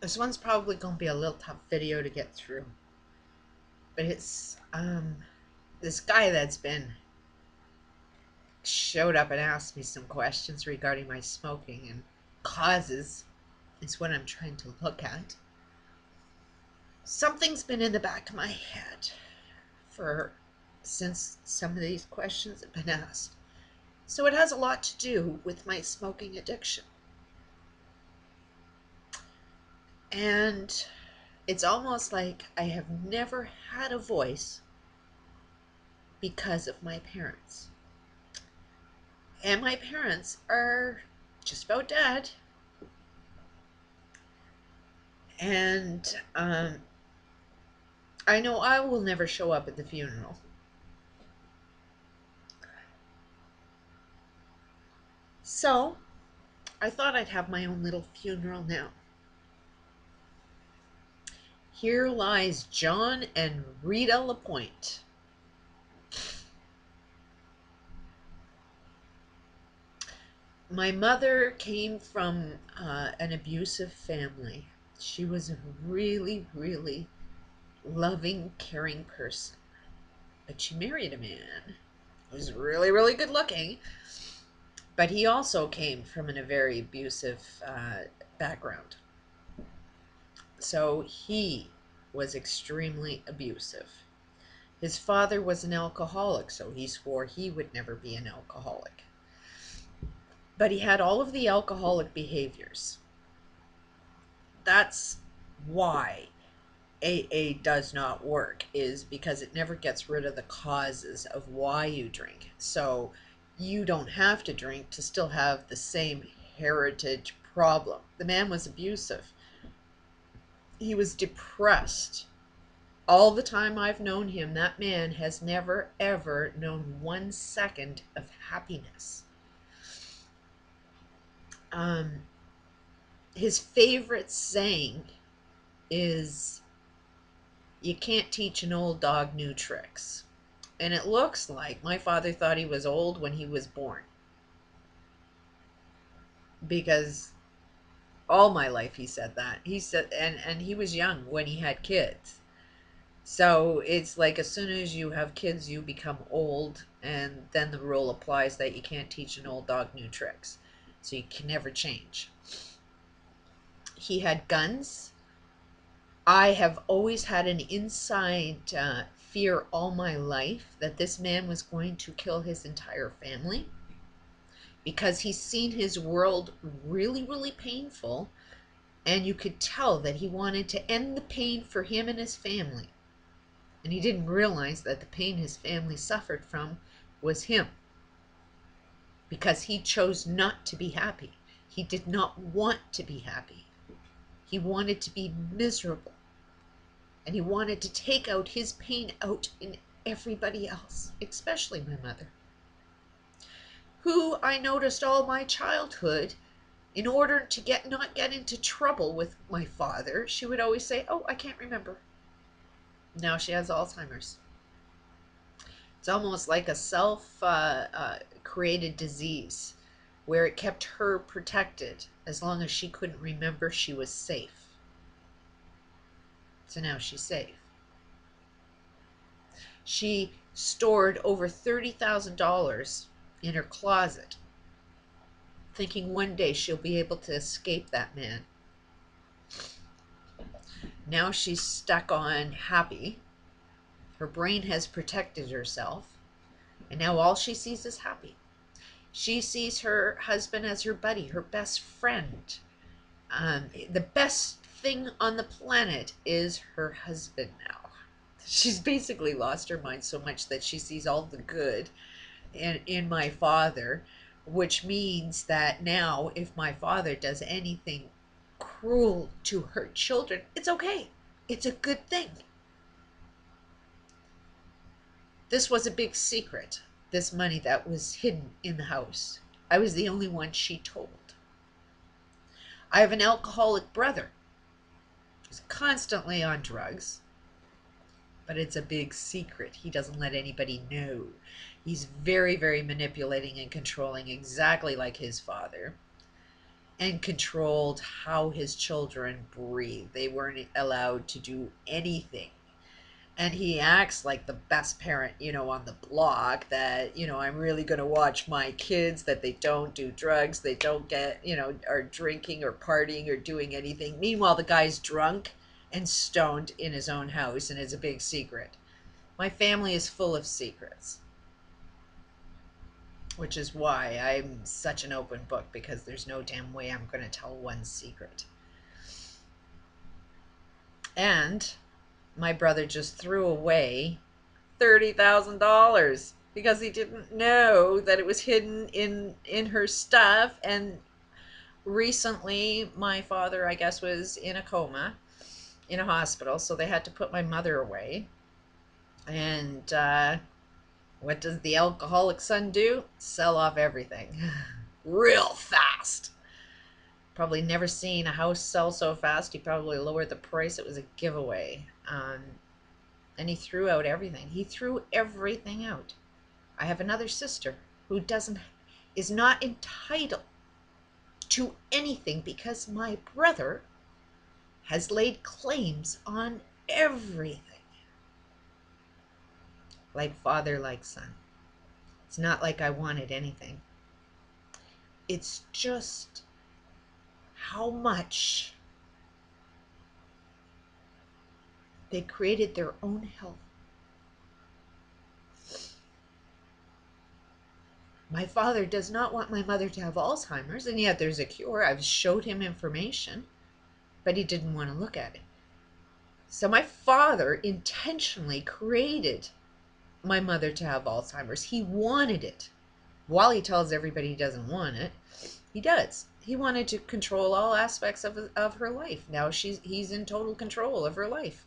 This one's probably going to be a little tough video to get through. But it's this guy that's been showed up and asked me some questions regarding my smoking and causes is what I'm trying to look at. Something's been in the back of my head for since some of these questions have been asked. So it has a lot to do with my smoking addiction. And it's almost like I have never had a voice because of my parents. And my parents are just about dead. And I know I will never show up at the funeral. So I thought I'd have my own little funeral now. Here lies John and Rita Lapointe. My mother came from an abusive family. She was a really, really loving, caring person. But she married a man who was really, really good looking. But he also came from a very abusive background. So he was extremely abusive. His father was an alcoholic, so he swore he would never be an alcoholic. But he had all of the alcoholic behaviors. That's why AA does not work, is because it never gets rid of the causes of why you drink. So you don't have to drink to still have the same heritage problem. The man was abusive. He was depressed. All the time I've known him, that man has never, ever known 1 second of happiness. His favorite saying is, "You can't teach an old dog new tricks." And it looks like my father thought he was old when he was born. Because all my life he said that. He said, and he was young when he had kids. So it's like as soon as you have kids, you become old, and then the rule applies that you can't teach an old dog new tricks. So you can never change. He had guns. I have always had an inside fear all my life that this man was going to kill his entire family because he's seen his world really, really painful, and you could tell that he wanted to end the pain for him and his family. And he didn't realize that the pain his family suffered from was him, because he chose not to be happy. He did not want to be happy. He wanted to be miserable. And he wanted to take out his pain out in everybody else, especially my mother, who I noticed all my childhood, in order to not get into trouble with my father, she would always say, "Oh, I can't remember." Now she has Alzheimer's. It's almost like a self-created disease where it kept her protected as long as she couldn't remember she was safe. So now she's safe. She stored over $30,000 in her closet, thinking one day she'll be able to escape that man. Now she's stuck on happy. Her brain has protected herself, and now all she sees is happy. She sees her husband as her buddy, her best friend. The best thing on the planet is her husband now. She's basically lost her mind so much that she sees all the good in my father, which means that now if my father does anything cruel to her children, it's okay. It's a good thing. This was a big secret, this money that was hidden in the house. I was the only one she told. I have an alcoholic brother who's constantly on drugs, but it's a big secret. He doesn't let anybody know. He's very, very manipulating and controlling, exactly like his father. and controlled how his children breathe. They weren't allowed to do anything. And he acts like the best parent, on the block, that, I'm really going to watch my kids, that they don't do drugs, they don't get, are drinking or partying or doing anything. Meanwhile, the guy's drunk and stoned in his own house, and it's a big secret. My family is full of secrets, which is why I'm such an open book, because there's no damn way I'm going to tell one secret. And my brother just threw away $30,000 because he didn't know that it was hidden in her stuff. And recently, my father, I guess, was in a coma in a hospital, so they had to put my mother away. And what does the alcoholic son do? Sell off everything real fast. Probably never seen a house sell so fast. He probably lowered the price. It was a giveaway. And he threw out everything. He threw everything out. I have another sister who is not entitled to anything because my brother has laid claims on everything. Like father, like son. It's not like I wanted anything. It's just how much they created their own hell. My father does not want my mother to have Alzheimer's, and yet there's a cure. I've showed him information, but he didn't want to look at it. So my father intentionally created my mother to have Alzheimer's. He wanted it. While he tells everybody he doesn't want it, he does. He wanted to control all aspects of her life. Now he's in total control of her life.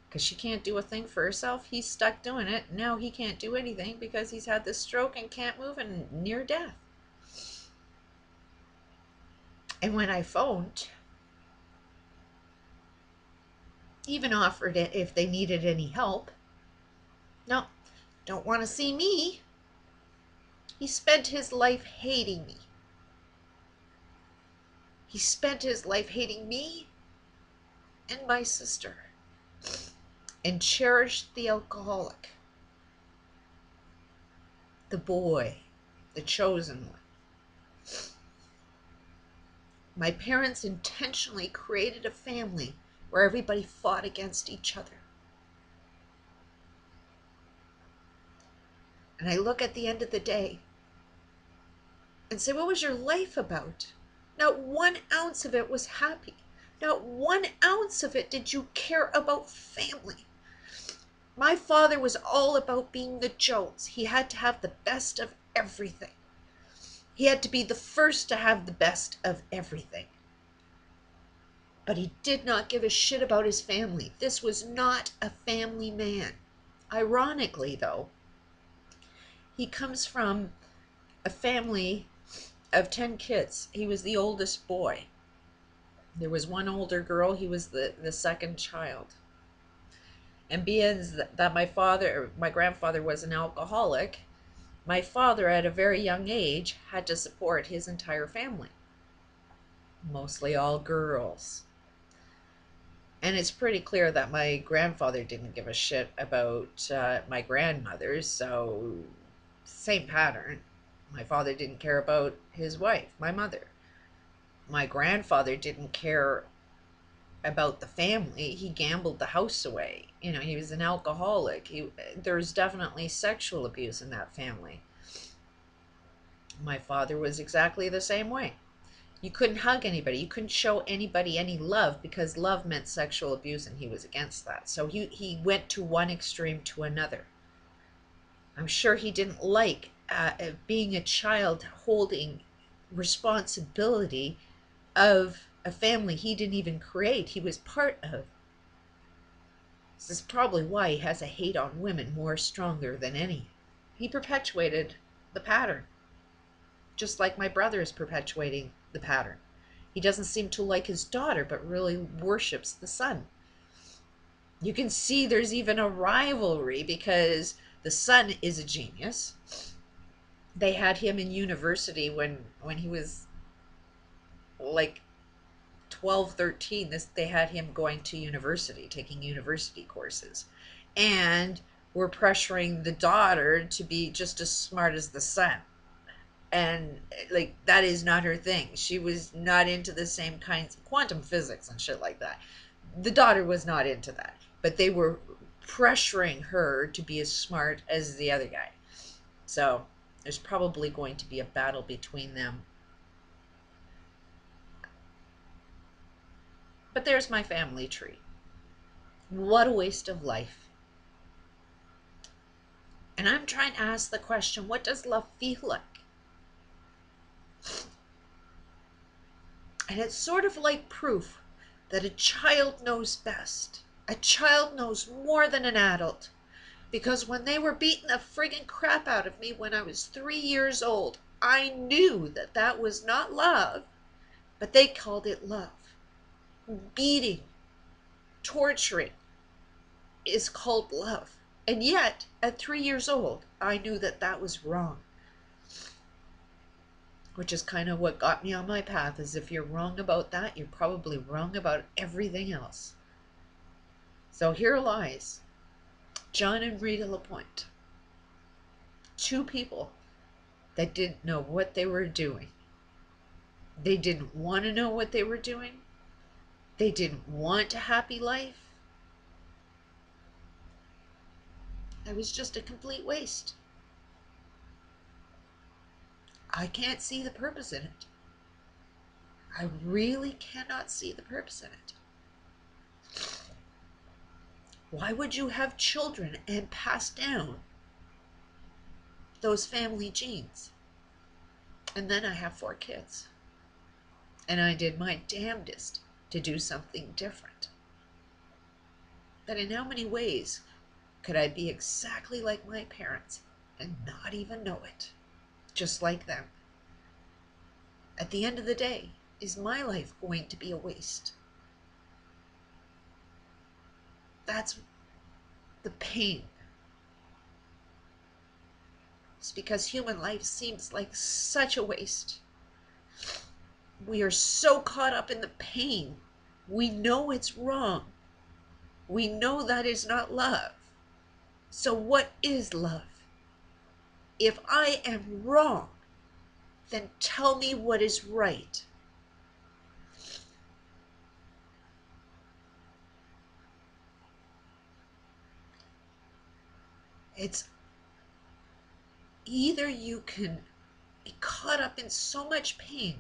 Because she can't do a thing for herself. He's stuck doing it. Now he can't do anything because he's had this stroke and can't move and near death. And when I phoned, even offered it if they needed any help. No, don't want to see me. He spent his life hating me. He spent his life hating me and my sister, and cherished the alcoholic, the boy, the chosen one. My parents intentionally created a family where everybody fought against each other. And I look at the end of the day and say, what was your life about? Not 1 ounce of it was happy. Not 1 ounce of it did you care about family. My father was all about being the Jones. He had to have the best of everything. He had to be the first to have the best of everything. But he did not give a shit about his family. This was not a family man. Ironically, though, he comes from a family of 10 kids. He was the oldest boy. There was one older girl. He was the second child. And being that my grandfather was an alcoholic, my father at a very young age had to support his entire family. Mostly all girls. And it's pretty clear that my grandfather didn't give a shit about my grandmother, so same pattern. My father didn't care about his wife, my mother. My grandfather didn't care about the family. He gambled the house away. He was an alcoholic. There's definitely sexual abuse in that family. My father was exactly the same way. You couldn't hug anybody. You couldn't show anybody any love because love meant sexual abuse, and he was against that. So he went to one extreme to another. I'm sure he didn't like being a child holding responsibility of a family he didn't even create. He was part of. This is probably why he has a hate on women more stronger than any. He perpetuated the pattern, just like my brother is perpetuating the pattern. He doesn't seem to like his daughter, but really worships the son. You can see there's even a rivalry because the son is a genius. They had him in university when he was like 12, 13, they had him going to university, taking university courses, and were pressuring the daughter to be just as smart as the son. And like, that is not her thing. She was not into the same kinds of quantum physics and shit like that. The daughter was not into that, but they were pressuring her to be as smart as the other guy. So there's probably going to be a battle between them. But there's my family tree. What a waste of life. And I'm trying to ask the question, what does love feel like? And it's sort of like proof that a child knows best. A child knows more than an adult. Because when they were beating the friggin' crap out of me when I was 3 years old, I knew that that was not love, but they called it love. Beating, torturing is called love. And yet, at 3 years old, I knew that that was wrong. Which is kind of what got me on my path, is if you're wrong about that, you're probably wrong about everything else. So here lies John and Rita Lapointe. Two people that didn't know what they were doing. They didn't want to know what they were doing. They didn't want a happy life. It was just a complete waste. I can't see the purpose in it. I really cannot see the purpose in it. Why would you have children and pass down those family genes? And then I have 4 kids. And I did my damnedest to do something different. But in how many ways could I be exactly like my parents and not even know it? Just like them. At the end of the day, is my life going to be a waste? That's the pain. It's because human life seems like such a waste. We are so caught up in the pain. We know it's wrong. We know that is not love. So what is love? If I am wrong, then tell me what is right. It's either you can be caught up in so much pain,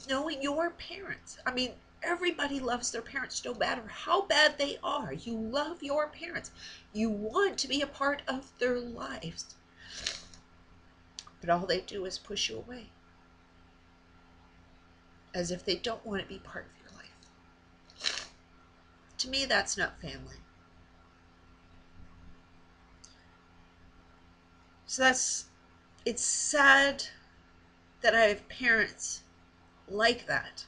knowing your parents. I mean, everybody loves their parents no matter how bad they are. You love your parents. You want to be a part of their lives. But all they do is push you away. As if they don't want to be part of your life. To me, that's not family. So it's sad that I have parents like that.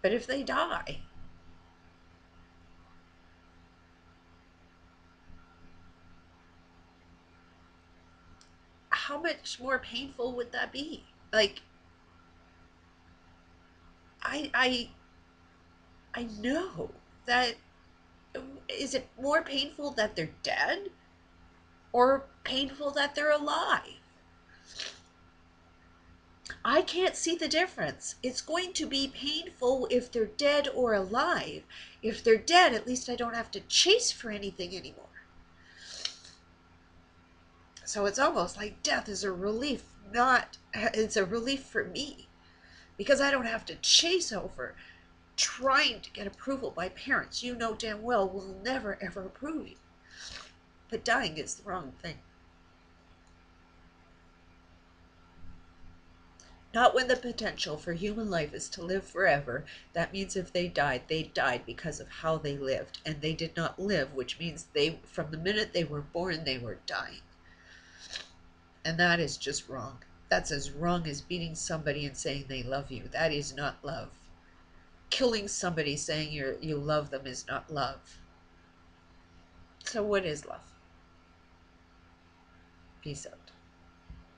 But if they die, how much more painful would that be? Like, I know that. Is it more painful that they're dead or painful that they're alive? I can't see the difference. It's going to be painful if they're dead or alive. If they're dead, at least I don't have to chase for anything anymore. So it's almost like death is a relief. It's a relief for me, because I don't have to chase over trying to get approval by parents you know damn well will never ever approve you. But dying is the wrong thing. Not when the potential for human life is to live forever. That means if they died because of how they lived. And they did not live, which means from the minute they were born, they were dying. And that is just wrong. That's as wrong as beating somebody and saying they love you. That is not love. Killing somebody saying you love them is not love. So what is love? Peace out.